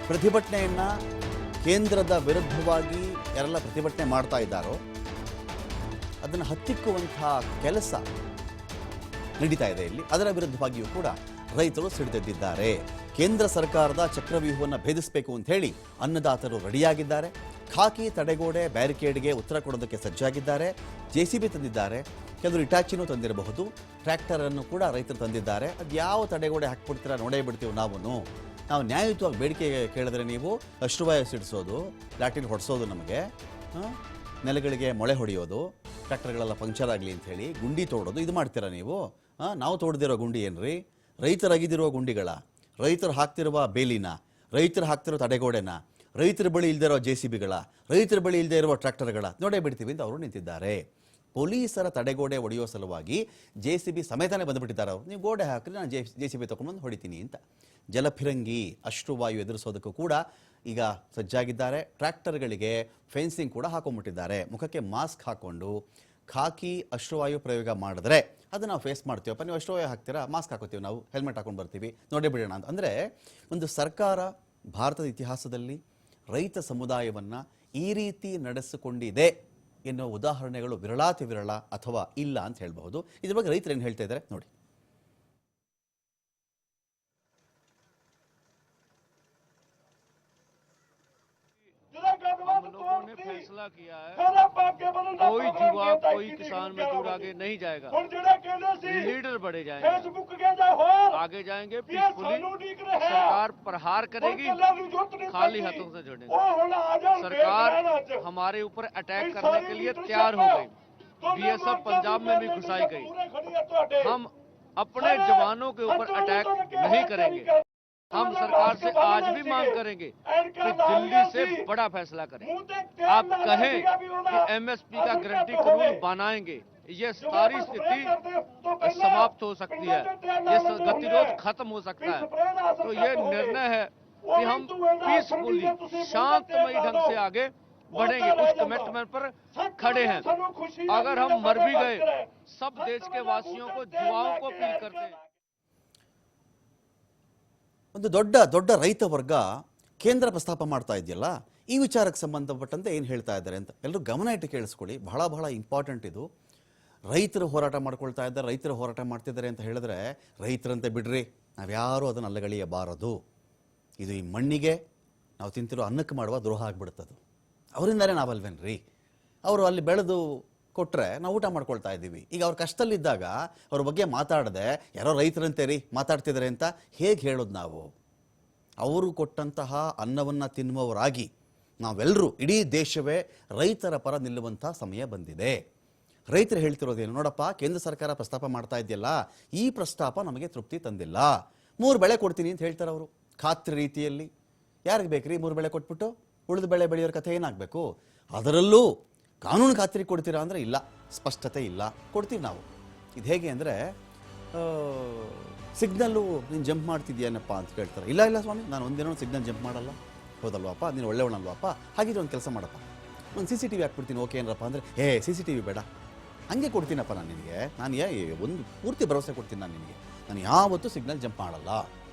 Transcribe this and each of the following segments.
ಪ್ರತಿಭಟನೆಯನ್ನು ಕೇಂದ್ರದ ವಿರುದ್ಧವಾಗಿ ಯಾರೆಲ್ಲ ಪ್ರತಿಭಟನೆ ಮಾಡ್ತಾ ಇದ್ದಾರೋ ಅದನ್ನು ಹತ್ತಿಕ್ಕುವಂತಹ ಕೆಲಸ ನಡೀತಾ ಇದೆ ಇಲ್ಲಿ. ಅದರ ವಿರುದ್ಧವಾಗಿಯೂ ಕೂಡ ರೈತರು ಸಿಡಿದೆದ್ದಿದ್ದಾರೆ. ಕೇಂದ್ರ ಸರ್ಕಾರದ ಚಕ್ರವ್ಯೂಹವನ್ನು ಭೇದಿಸಬೇಕು ಅಂತ ಹೇಳಿ ಅನ್ನದಾತರು ರೆಡಿಯಾಗಿದ್ದಾರೆ. ಖಾಕಿ ತಡೆಗೋಡೆ ಬ್ಯಾರಿಕೇಡ್ಗೆ ಉತ್ತರ ಕೊಡೋದಕ್ಕೆ ಸಜ್ಜಾಗಿದ್ದಾರೆ. JCB ತಂದಿದ್ದಾರೆ, ಕೆಲವರು ಇಟಾಚಿನೂ ತಂದಿರಬಹುದು, ಟ್ರ್ಯಾಕ್ಟರನ್ನು ಕೂಡ ರೈತರು ತಂದಿದ್ದಾರೆ. ಅದು ಯಾವ ತಡೆಗೋಡೆ ಹಾಕ್ಬಿಡ್ತೀರಾ ನೋಡೇ ಬಿಡ್ತೀವಿ ನಾವು ನ್ಯಾಯಯುತವಾಗಿ ಬೇಡಿಕೆ ಕೇಳಿದ್ರೆ ನೀವು ಅಶ್ರುವಾಯು ಸಿಡಿಸೋದು, ಲಾಟಿನ್ ಹೊಡೆಸೋದು, ನಮಗೆ ನೆಲಗಳಿಗೆ ಮೊಳೆ ಹೊಡೆಯೋದು, ಟ್ರ್ಯಾಕ್ಟರ್ಗಳೆಲ್ಲ ಪಂಕ್ಚರ್ ಆಗಲಿ ಅಂಥೇಳಿ ಗುಂಡಿ ತೋಡೋದು, ಇದು ಮಾಡ್ತೀರಾ ನೀವು? ನಾವು ತೋಡ್ದಿರೋ ಗುಂಡಿ ಏನ್ರಿ? ರೈತರು ಅಗಿದಿರುವ ಗುಂಡಿಗಳ, ರೈತರು ಹಾಕ್ತಿರುವ ಬೇಲಿನ, ರೈತರು ಹಾಕ್ತಿರೋ ತಡೆಗೋಡೆನ, ರೈತರ ಬಳಿ ಇಲ್ದಿರೋ JCBಗಳ, ರೈತರ ಬಳಿ ಇಲ್ಲದೆ ಇರುವ ಟ್ರ್ಯಾಕ್ಟರ್ಗಳ ನೋಡೇ ಬಿಡ್ತೀವಿ ಅಂತ ಅವರು ನಿಂತಿದ್ದಾರೆ. ಪೊಲೀಸರ ತಡೆಗೋಡೆ ಹೊಡೆಯೋ ಸಲುವಾಗಿ JCB ಸಮೇತನೇ ಬಂದುಬಿಟ್ಟಿದ್ದಾರೆ ಅವರು. ನೀವು ಗೋಡೆ ಹಾಕಿದ್ರೆ ನಾನು JCB ತೊಗೊಂಡ್ಬಂದು ಹೊಡಿತೀನಿ ಅಂತ. ಜಲಫಿರಂಗಿ ಅಶ್ರುವಾಯು ಎದುರಿಸೋದಕ್ಕೂ ಕೂಡ ಈಗ ಸಜ್ಜಾಗಿದ್ದಾರೆ. ಟ್ರ್ಯಾಕ್ಟರ್ಗಳಿಗೆ ಫೆನ್ಸಿಂಗ್ ಕೂಡ ಹಾಕೊಂಡ್ಬಿಟ್ಟಿದ್ದಾರೆ. ಮುಖಕ್ಕೆ ಮಾಸ್ಕ್ ಹಾಕ್ಕೊಂಡು ಖಾಕಿ ಅಶ್ರುವಾಯು ಪ್ರಯೋಗ ಮಾಡಿದ್ರೆ ಅದು ನಾವು ಫೇಸ್ ಮಾಡ್ತೀವಪ್ಪ. ನೀವು ಅಶ್ರುವಾಯು ಹಾಕ್ತೀರಾ, ಮಾಸ್ಕ್ ಹಾಕೋತೀವಿ, ನಾವು ಹೆಲ್ಮೆಟ್ ಹಾಕೊಂಡು ಬರ್ತೀವಿ, ನೋಡೇ ಬಿಡೋಣ ಅಂತ. ಅಂದರೆ ಒಂದು ಸರ್ಕಾರ ಭಾರತದ ಇತಿಹಾಸದಲ್ಲಿ ರೈತ ಸಮುದಾಯವನ್ನು ಈ ರೀತಿ ನಡೆಸಿಕೊಂಡಿದೆ ಎನ್ನುವ ಉದಾಹರಣೆಗಳು ವಿರಳಾತಿ ವಿರಳ ಅಥವಾ ಇಲ್ಲ ಅಂತ ಹೇಳ್ಬಹುದು. ಇದ್ರ ಬಗ್ಗೆ ರೈತರು ಏನು ಹೇಳ್ತಾ ಇದ್ದಾರೆ ನೋಡಿ. फैसला किया है कोई युवा कोई किसान मजदूर आगे नहीं जाएगा, लीडर बढ़े जाएंगे, आगे जाएंगे पीसफुली। सरकार प्रहार करेगी, खाली हाथों से जुड़ेंगे। सरकार हमारे ऊपर अटैक करने के लिए तैयार हो गई। BSF पंजाब में भी घुसाई गई। हम अपने जवानों के ऊपर अटैक नहीं करेंगे। हम सरकार से आज भी मांग करेंगे कि दिल्ली से बड़ा फैसला करें। आप कहें कि MSP का गारंटी कानून बनाएंगे, ये सारी स्थिति समाप्त हो सकती है, ये गतिरोध खत्म हो सकता है। तो ये निर्णय है कि हम पीसफुली शांतमयी ढंग से आगे बढ़ेंगे, उस कमिटमेंट पर खड़े हैं। अगर हम मर भी गए, सब देश के वासियों को, युवाओं को अपील करते हैं। ಒಂದು ದೊಡ್ಡ ದೊಡ್ಡ ರೈತ ವರ್ಗ ಕೇಂದ್ರ ಪ್ರಸ್ತಾಪ ಮಾಡ್ತಾ ಇದೆಯಲ್ಲ, ಈ ವಿಚಾರಕ್ಕೆ ಸಂಬಂಧಪಟ್ಟಂತೆ ಏನು ಹೇಳ್ತಾ ಇದ್ದಾರೆ ಅಂತ ಎಲ್ಲರೂ ಗಮನ ಇಟ್ಟು ಕೇಳಿಸ್ಕೊಳ್ಳಿ. ಬಹಳ ಬಹಳ ಇಂಪಾರ್ಟೆಂಟ್ ಇದು. ರೈತರು ಹೋರಾಟ ಮಾಡ್ಕೊಳ್ತಾ ಇದ್ದಾರೆ, ರೈತರು ಹೋರಾಟ ಮಾಡ್ತಿದ್ದಾರೆ ಅಂತ ಹೇಳಿದ್ರೆ ರೈತರಂತೆ ಬಿಡ್ರಿ, ನಾವ್ಯಾರೂ ಅದನ್ನು ಅಲ್ಲಗಳೆಯಬಾರದು. ಇದು ಈ ಮಣ್ಣಿಗೆ ನಾವು ತಿಂತಿರೋ ಅನ್ನಕ್ಕೆ ಮಾಡುವ ದ್ರೋಹ ಆಗಿಬಿಡುತ್ತದು. ಅವರಿಂದಲೇ ನಾವಲ್ವೇನ್ರಿ? ಅವರು ಅಲ್ಲಿ ಬೆಳೆದು ಕೊಟ್ಟರೆ ನಾವು ಊಟ ಮಾಡ್ಕೊಳ್ತಾ ಇದ್ದೀವಿ. ಈಗ ಅವ್ರ ಕಷ್ಟದಲ್ಲಿದ್ದಾಗ ಅವ್ರ ಬಗ್ಗೆ ಮಾತಾಡದೆ ಯಾರೋ ರೈತರಂತೆ ರೀ ಮಾತಾಡ್ತಿದ್ದಾರೆ ಅಂತ ಹೇಗೆ ಹೇಳೋದು ನಾವು? ಅವರು ಕೊಟ್ಟಂತಹ ಅನ್ನವನ್ನು ತಿನ್ನುವವರಾಗಿ ನಾವೆಲ್ಲರೂ, ಇಡೀ ದೇಶವೇ ರೈತರ ಪರ ನಿಲ್ಲುವಂಥ ಸಮಯ ಬಂದಿದೆ. ರೈತರು ಹೇಳ್ತಿರೋದೇನು ನೋಡಪ್ಪ, ಕೇಂದ್ರ ಸರ್ಕಾರ ಪ್ರಸ್ತಾಪ ಮಾಡ್ತಾ ಇದೆಯಲ್ಲ, ಈ ಪ್ರಸ್ತಾಪ ನಮಗೆ ತೃಪ್ತಿ ತಂದಿಲ್ಲ. 3 ಬೆಳೆ ಕೊಡ್ತೀನಿ ಅಂತ ಹೇಳ್ತಾರೆ ಅವರು ಖಾತ್ರಿ ರೀತಿಯಲ್ಲಿ. ಯಾರಿಗೆ ಬೇಕ್ರಿ 3 ಬೆಳೆ ಕೊಟ್ಬಿಟ್ಟು ಉಳಿದ ಬೆಳೆ ಬೆಳೆಯೋರ ಕಥೆ ಏನಾಗಬೇಕು? ಅದರಲ್ಲೂ ಕಾನೂನು ಖಾತ್ರಿ ಕೊಡ್ತೀರಾ ಅಂದರೆ ಇಲ್ಲ, ಸ್ಪಷ್ಟತೆ ಇಲ್ಲ. ಕೊಡ್ತೀವಿ ನಾವು. ಇದು ಹೇಗೆ ಅಂದರೆ, ಸಿಗ್ನಲ್ಲು ನೀನು ಜಂಪ್ ಮಾಡ್ತಿದ್ಯಾನಪ್ಪ ಅಂತ ಕೇಳ್ತಾರೆ. ಇಲ್ಲ ಇಲ್ಲ ಸ್ವಾಮಿ, ನಾನು ಒಂದಿನ ಸಿಗ್ನಲ್ ಜಂಪ್ ಮಾಡಲ್ಲ. ಹೌದಲ್ವಪ್ಪ, ನೀನು ಒಳ್ಳೆಯವನಲ್ವಪ್ಪ, ಹಾಗಿದ್ರೆ ಒಂದು ಕೆಲಸ ಮಾಡಪ್ಪ, ಒಂದು CCTV ಹಾಕ್ಬಿಡ್ತೀನಿ, ಓಕೆ ಏನರಪ್ಪ ಅಂದರೆ CCTV ಬೇಡ, ಹಂಗೆ ಕೊಡ್ತೀನಪ್ಪ ನಾನು ನಿನಗೆ, ನಾನು ಒಂದು ಪೂರ್ತಿ ಭರವಸೆ ಕೊಡ್ತೀನಿ ನಾನು ನಿನಗೆ, ನಾನು ಯಾವತ್ತೂ ಸಿಗ್ನಲ್ ಜಂಪ್ ಮಾಡಲ್ಲ,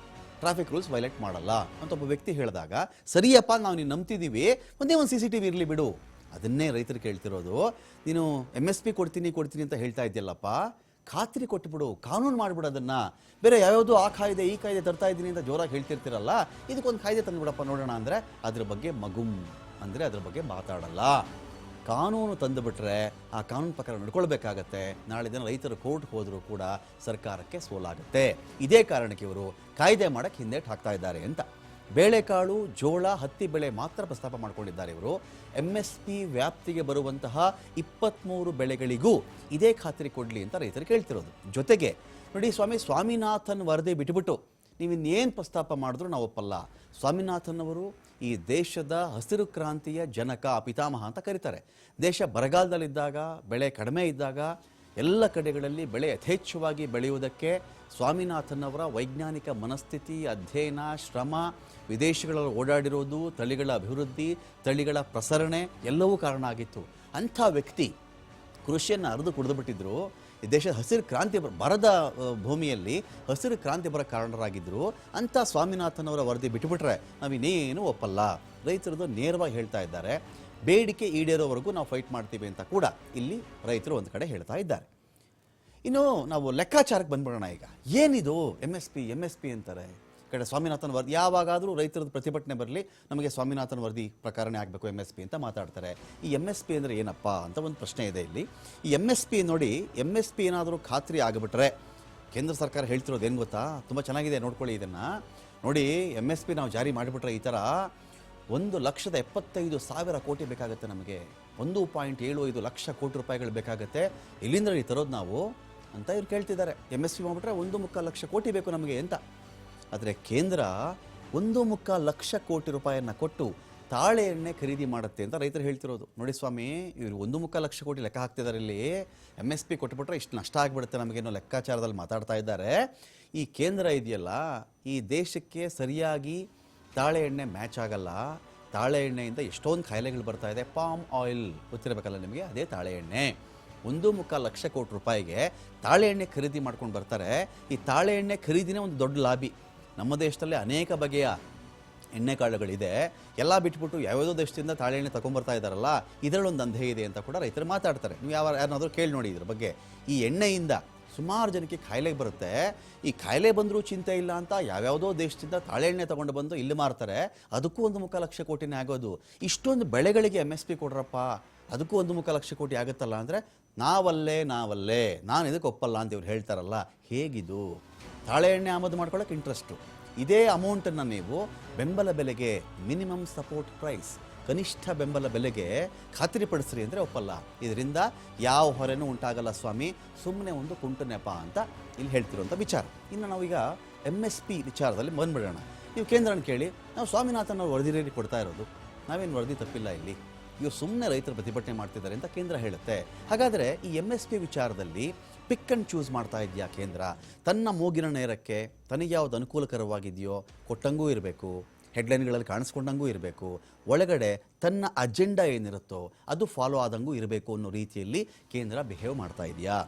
ಟ್ರಾಫಿಕ್ ರೂಲ್ಸ್ ವೈಲೇಟ್ ಮಾಡಲ್ಲ ಅಂತ ಒಬ್ಬ ವ್ಯಕ್ತಿ ಹೇಳಿದಾಗ, ಸರಿಯಪ್ಪ ನಾವು ನೀನು ನಂಬ್ತಿದ್ದೀವಿ, ಒಂದೇ ಒಂದು CCTV ಇರಲಿ ಬಿಡು. ಅದನ್ನೇ ರೈತರು ಕೇಳ್ತಿರೋದು. ನೀನು MSP ಕೊಡ್ತೀನಿ ಅಂತ ಹೇಳ್ತಾ ಇದ್ದೀಯಲ್ಲಪ್ಪ, ಖಾತ್ರಿ ಕೊಟ್ಟುಬಿಡು, ಕಾನೂನು ಮಾಡಿಬಿಡು ಅದನ್ನು. ಬೇರೆ ಯಾವ್ಯಾವುದು ಆ ಕಾಯ್ದೆ ಈ ಕಾಯ್ದೆ ತರ್ತಾ ಇದ್ದೀನಿ ಅಂತ ಜೋರಾಗಿ ಹೇಳ್ತಿರ್ತೀರಲ್ಲ, ಇದಕ್ಕೊಂದು ಕಾಯ್ದೆ ತಂದುಬಿಡಪ್ಪ ನೋಡೋಣ ಅಂದರೆ ಅದ್ರ ಬಗ್ಗೆ ಅಂದರೆ ಅದ್ರ ಬಗ್ಗೆ ಮಾತಾಡಲ್ಲ. ಕಾನೂನು ತಂದುಬಿಟ್ರೆ ಆ ಕಾನೂನು ಪ್ರಕಾರ ನಡ್ಕೊಳ್ಬೇಕಾಗತ್ತೆ. ನಾಳೆ ದಿನ ರೈತರು ಕೋರ್ಟ್ಗೆ ಹೋದರೂ ಕೂಡ ಸರ್ಕಾರಕ್ಕೆ ಸೋಲಾಗುತ್ತೆ. ಇದೇ ಕಾರಣಕ್ಕೆ ಇವರು ಕಾಯ್ದೆ ಮಾಡೋಕ್ಕೆ ಹಿಂದೇಟು ಹಾಕ್ತಾ ಇದ್ದಾರೆ ಅಂತ. ಬೇಳೆಕಾಳು, ಜೋಳ, ಹತ್ತಿ ಬೆಳೆ ಮಾತ್ರ ಪ್ರಸ್ತಾಪ ಮಾಡ್ಕೊಂಡಿದ್ದಾರೆ ಇವರು. MSP ವ್ಯಾಪ್ತಿಗೆ ಬರುವಂತಹ 23 ಬೆಳೆಗಳಿಗೂ ಇದೇ ಖಾತ್ರಿ ಕೊಡಲಿ ಅಂತ ರೈತರು ಕೇಳ್ತಿರೋದು. ಜೊತೆಗೆ ನೋಡಿ ಸ್ವಾಮಿ, ಸ್ವಾಮಿನಾಥನ್ ವರದಿ ಬಿಟ್ಟುಬಿಟ್ಟು ನೀವು ಇನ್ನೇನು ಪ್ರಸ್ತಾಪ ಮಾಡಿದ್ರು ನಾವು ಒಪ್ಪಲ್ಲ. ಸ್ವಾಮಿನಾಥನ್ ಅವರು ಈ ದೇಶದ ಹಸಿರು ಕ್ರಾಂತಿಯ ಜನಕ, ಪಿತಾಮಹ ಅಂತ ಕರೀತಾರೆ. ದೇಶ ಬರಗಾಲದಲ್ಲಿದ್ದಾಗ, ಬೆಳೆ ಕಡಿಮೆ ಇದ್ದಾಗ ಎಲ್ಲ ಕಡೆಗಳಲ್ಲಿ ಬೆಳೆ ಯಥೇಚ್ಛವಾಗಿ ಬೆಳೆಯುವುದಕ್ಕೆ ಸ್ವಾಮಿನಾಥನ್ ಅವರ ವೈಜ್ಞಾನಿಕ ಮನಸ್ಥಿತಿ, ಅಧ್ಯಯನ, ಶ್ರಮ, ವಿದೇಶಗಳಲ್ಲಿ ಓಡಾಡಿರೋದು, ತಳಿಗಳ ಅಭಿವೃದ್ಧಿ, ತಳಿಗಳ ಪ್ರಸರಣೆ ಎಲ್ಲವೂ ಕಾರಣ ಆಗಿತ್ತು. ಅಂಥ ವ್ಯಕ್ತಿ ಕೃಷಿಯನ್ನು ಅರಿದು ಕುಡಿದು ಬಿಟ್ಟಿದ್ರು. ಈ ದೇಶದ ಹಸಿರು ಕ್ರಾಂತಿ ಬರದ ಭೂಮಿಯಲ್ಲಿ ಹಸಿರು ಕ್ರಾಂತಿ ಬರೋ ಕಾರಣರಾಗಿದ್ದರು ಅಂಥ ಸ್ವಾಮಿನಾಥನ್ ಅವರ ವರದಿ ಬಿಟ್ಟುಬಿಟ್ರೆ ನಾವಿನ್ನೇನು ಒಪ್ಪಲ್ಲ. ರೈತರದು ನೇರವಾಗಿ ಹೇಳ್ತಾ ಇದ್ದಾರೆ. ಬೇಡಿಕೆ ಈಡೇರೋವರೆಗೂ ನಾವು ಫೈಟ್ ಮಾಡ್ತೀವಿ ಅಂತ ಕೂಡ ಇಲ್ಲಿ ರೈತರು ಒಂದು ಕಡೆ ಹೇಳ್ತಾ ಇದ್ದಾರೆ. ಇನ್ನು ನಾವು ಲೆಕ್ಕಾಚಾರಕ್ಕೆ ಬಂದ್ಬಿಡೋಣ. ಈಗ ಏನಿದು ಎಮ್ ಎಸ್ ಪಿ ಅಂತಾರೆ, ಕಡೆ ಸ್ವಾಮಿನಾಥನ್ ವರದಿ. ಯಾವಾಗಾದರೂ ರೈತರದ್ದು ಪ್ರತಿಭಟನೆ ಬರಲಿ, ನಮಗೆ ಸ್ವಾಮಿನಾಥನ್ ವರದಿ ಪ್ರಕಾರನೇ ಆಗಬೇಕು ಎಮ್ ಎಸ್ ಪಿ ಅಂತ ಮಾತಾಡ್ತಾರೆ. ಈ ಎಮ್ ಎಸ್ ಪಿ ಅಂದರೆ ಏನಪ್ಪ ಅಂತ ಒಂದು ಪ್ರಶ್ನೆ ಇದೆ ಇಲ್ಲಿ. ಈ ಎಮ್ ಎಸ್ ಪಿ ನೋಡಿ, ಎಮ್ ಎಸ್ ಪಿ ಏನಾದರೂ ಖಾತ್ರಿ ಆಗಿಬಿಟ್ರೆ ಕೇಂದ್ರ ಸರ್ಕಾರ ಹೇಳ್ತಿರೋದು ಏನು ಗೊತ್ತಾ, ತುಂಬ ಚೆನ್ನಾಗಿದೆ ನೋಡ್ಕೊಳ್ಳಿ ಇದನ್ನು ನೋಡಿ. ಎಮ್ ಎಸ್ ಪಿ ನಾವು ಜಾರಿ ಮಾಡಿಬಿಟ್ರೆ ಈ ಥರ 1,75,000 ಕೋಟಿ ಬೇಕಾಗುತ್ತೆ ನಮಗೆ. 1.75 ಲಕ್ಷ ಕೋಟಿ ರೂಪಾಯಿಗಳು ಬೇಕಾಗುತ್ತೆ. ಎಲ್ಲಿಂದ ತರೋದು ನಾವು ಅಂತ ಇವ್ರು ಕೇಳ್ತಿದ್ದಾರೆ. ಎಮ್ ಎಸ್ ಪಿ ಮಾಡಿಬಿಟ್ರೆ 1.25 ಲಕ್ಷ ಕೋಟಿ ಬೇಕು ನಮಗೆ ಅಂತ. ಆದರೆ ಕೇಂದ್ರ 1.25 ಲಕ್ಷ ಕೋಟಿ ರೂಪಾಯಿಯನ್ನು ಕೊಟ್ಟು ತಾಳೆ ಎಣ್ಣೆ ಖರೀದಿ ಮಾಡುತ್ತೆ ಅಂತ ರೈತರು ಹೇಳ್ತಿರೋದು. ನೋಡಿ ಸ್ವಾಮಿ, ಇವರು 1.25 ಲಕ್ಷ ಕೋಟಿ ಲೆಕ್ಕ ಹಾಕ್ತಿದ್ದಾರೆ ಇಲ್ಲಿ. ಎಮ್ ಎಸ್ ಪಿ ಕೊಟ್ಬಿಟ್ರೆ ಇಷ್ಟು ನಷ್ಟ ಆಗಿಬಿಡುತ್ತೆ ನಮಗೇನೋ ಲೆಕ್ಕಾಚಾರದಲ್ಲಿ ಮಾತಾಡ್ತಾ ಇದ್ದಾರೆ. ಈ ಕೇಂದ್ರ ಇದೆಯಲ್ಲ, ಈ ದೇಶಕ್ಕೆ ಸರಿಯಾಗಿ ತಾಳೆ ಎಣ್ಣೆ ಮ್ಯಾಚ್ ಆಗಲ್ಲ. ತಾಳೆ ಎಣ್ಣೆಯಿಂದ ಎಷ್ಟೊಂದು ಕಾಯಿಲೆಗಳು ಬರ್ತಾ ಇದೆ. ಪಾಮ್ ಆಯಿಲ್ ಗೊತ್ತಿರಬೇಕಲ್ಲ ನಿಮಗೆ, ಅದೇ ತಾಳೆ ಎಣ್ಣೆ. 1.25 ಲಕ್ಷ ಕೋಟಿ ರೂಪಾಯಿಗೆ ತಾಳೆ ಎಣ್ಣೆ ಖರೀದಿ ಮಾಡ್ಕೊಂಡು ಬರ್ತಾರೆ. ಈ ತಾಳೆ ಎಣ್ಣೆ ಖರೀದಿನೇ ಒಂದು ದೊಡ್ಡ ಲಾಬಿ. ನಮ್ಮ ದೇಶದಲ್ಲಿ ಅನೇಕ ಬಗೆಯ ಎಣ್ಣೆ ಕಾಳುಗಳಿದೆ. ಎಲ್ಲ ಬಿಟ್ಬಿಟ್ಟು ಯಾವ್ಯಾವುದೋ ದೇಶದಿಂದ ತಾಳೆ ಎಣ್ಣೆ ತೊಗೊಂಬರ್ತಾ ಇದ್ದಾರಲ್ಲ, ಇದರಲ್ಲೊಂದು ದಂಧೆ ಇದೆ ಅಂತ ಕೂಡ ರೈತರು ಮಾತಾಡ್ತಾರೆ. ನೀವು ಯಾರನ್ನಾದರೂ ಕೇಳಿ ನೋಡಿ ಇದ್ರ ಬಗ್ಗೆ. ಈ ಎಣ್ಣೆಯಿಂದ ಸುಮಾರು ಜನಕ್ಕೆ ಕಾಯಿಲೆ ಬರುತ್ತೆ. ಈ ಕಾಯಿಲೆ ಬಂದರೂ ಚಿಂತೆ ಇಲ್ಲ ಅಂತ ಯಾವ್ಯಾವುದೋ ದೇಶದಿಂದ ತಾಳೆ ಎಣ್ಣೆ ತೊಗೊಂಡು ಬಂದು ಇಲ್ಲಿ ಮಾರ್ತಾರೆ. ಅದಕ್ಕೂ 1.25 ಲಕ್ಷ ಕೋಟಿನೇ ಆಗೋದು. ಇಷ್ಟೊಂದು ಬೆಳೆಗಳಿಗೆ ಎಮ್ ಎಸ್ ಪಿ ಕೊಡ್ರಪ್ಪ, ಅದಕ್ಕೂ 1.25 ಲಕ್ಷ ಕೋಟಿ ಆಗುತ್ತಲ್ಲ ಅಂದರೆ ನಾವಲ್ಲೇ ನಾನು ಇದಕ್ಕೆ ಒಪ್ಪಲ್ಲ ಅಂತ ಇವ್ರು ಹೇಳ್ತಾರಲ್ಲ. ಹೇಗಿದು? ತಾಳೆ ಎಣ್ಣೆ ಆಮದು ಮಾಡ್ಕೊಳ್ಳೋಕೆ ಇಂಟ್ರೆಸ್ಟು. ಇದೇ ಅಮೌಂಟನ್ನು ನೀವು ಬೆಂಬಲ ಬೆಲೆಗೆ, ಮಿನಿಮಮ್ ಸಪೋರ್ಟ್ ಪ್ರೈಸ್, ಕನಿಷ್ಠ ಬೆಂಬಲ ಬೆಲೆಗೆ ಖಾತ್ರಿಪಡಿಸ್ರಿ ಅಂದರೆ ಒಪ್ಪಲ್ಲ. ಇದರಿಂದ ಯಾವ ಹೊರೆನೂ ಉಂಟಾಗಲ್ಲ ಸ್ವಾಮಿ, ಸುಮ್ಮನೆ ಒಂದು ಕುಂಟು ನೆಪ ಅಂತ ಇಲ್ಲಿ ಹೇಳ್ತಿರುವಂಥ ವಿಚಾರ. ಇನ್ನು ನಾವೀಗ ಎಮ್ ಎಸ್ ಪಿ ವಿಚಾರದಲ್ಲಿ ಬಂದ್ಬಿಡೋಣ. ನೀವು ಕೇಂದ್ರನ ಕೇಳಿ, ನಾವು ಸ್ವಾಮಿನಾಥನ್ ಅವ್ರು ವರದಿ ಕೊಡ್ತಾ ಇರೋದು, ನಾವೇನು ವರದಿ ತಪ್ಪಿಲ್ಲ ಇಲ್ಲಿ, ಇವರು ಸುಮ್ಮನೆ ರೈತರು ಪ್ರತಿಭಟನೆ ಮಾಡ್ತಿದ್ದಾರೆ ಅಂತ ಕೇಂದ್ರ ಹೇಳುತ್ತೆ. ಹಾಗಾದರೆ ಈ ಎಮ್ ಎಸ್ ಪಿ ವಿಚಾರದಲ್ಲಿ ಪಿಕ್ ಆ್ಯಂಡ್ ಚೂಸ್ ಮಾಡ್ತಾ ಇದೆಯಾ ಕೇಂದ್ರ? ತನ್ನ ಮೂಗಿನ ನೇರಕ್ಕೆ ತನಗೆ ಯಾವುದು ಅನುಕೂಲಕರವಾಗಿದೆಯೋ ಕೊಟ್ಟಂಗೂ ಇರಬೇಕು, ಹೆಡ್ಲೈನ್ಗಳಲ್ಲಿ ಕಾಣಿಸ್ಕೊಂಡಂಗೂ ಇರಬೇಕು, ಒಳಗಡೆ ತನ್ನ ಅಜೆಂಡಾ ಏನಿರುತ್ತೋ ಅದು ಫಾಲೋ ಆದಂಗೂ ಇರಬೇಕು ಅನ್ನೋ ರೀತಿಯಲ್ಲಿ ಕೇಂದ್ರ ಬಿಹೇವ್ ಮಾಡ್ತಾ ಇದೆಯಾ?